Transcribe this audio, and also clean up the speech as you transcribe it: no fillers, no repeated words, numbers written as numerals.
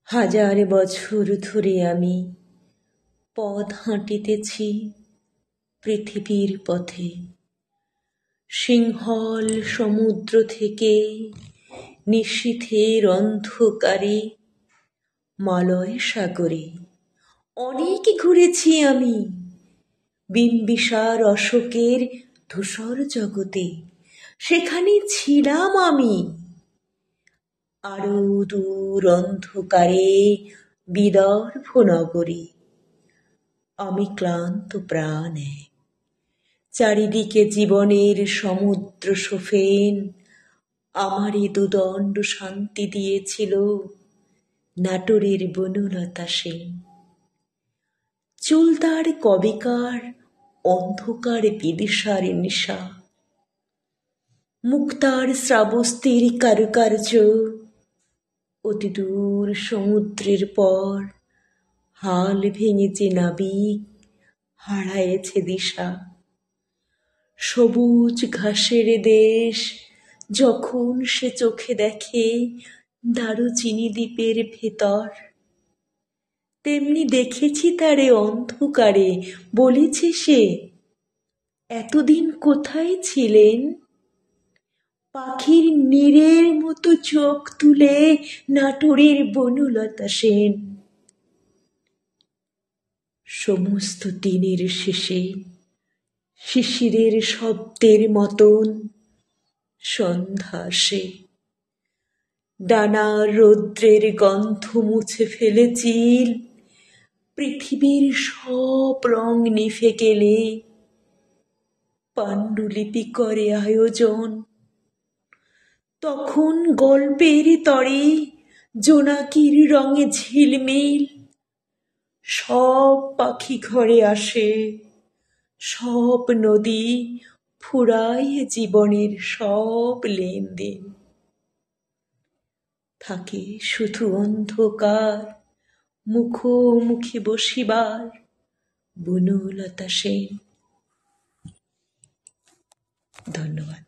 হাজার বছর ধরে আমি পথ হাঁটিতেছি পৃথিবীর পথে, সিংহল সমুদ্র থেকে নিশীথের অন্ধকারে মালয় সাগরে অনেক ঘুরেছি আমি, বিম্বিসার অশোকের ধূসর জগতে সেখানে ছিলাম আমি। আরো দূর অন্ধকারে বিদর্ভ নগরে আমি ক্লান্ত প্রাণ এক, চারিদিকে জীবনের সমুদ্র সোফেন আমারই দুদণ্ড শান্তি দিয়েছিল নাটোরের বনলতা সেন। চুল তার কবেকার অন্ধকার বিদিশার নিশা, মুক্তার শ্রাবস্তির কারুকার্য অতি দূর সমুদ্রের পর হাল ভেঙেছে নাবিক, হারায়েছে দিশা। সবুজ ঘাসের দেশ যখন সে চোখে দেখে দারুচিনি দ্বীপের ভেতর, তেমনি দেখেছি তারে অন্ধকারে, বলেছে সে, এতদিন কোথায় ছিলেন? পাখির নীড়ের মতো চোখ তুলে নাটোরের বনলতা সেন। সমস্ত দিনের শেষে শিশিরের শব্দের মতন সন্ধ্যা আসে, ডানার রৌদ্রের গন্ধ মুছে ফেলে চিল, পৃথিবীর সব রং নিভে গেলে পাণ্ডুলিপি করে আয়োজন। তখন গল্পের তরে জোনাকির রঙে ঝিলমিল, সব পাখি ঘরে আসে, সব নদী ফুরায় জীবনের সব লেনদেন। থাকে শুধু অন্ধকার মুখোমুখি বসিবার বনলতা সেন। ধন্যবাদ।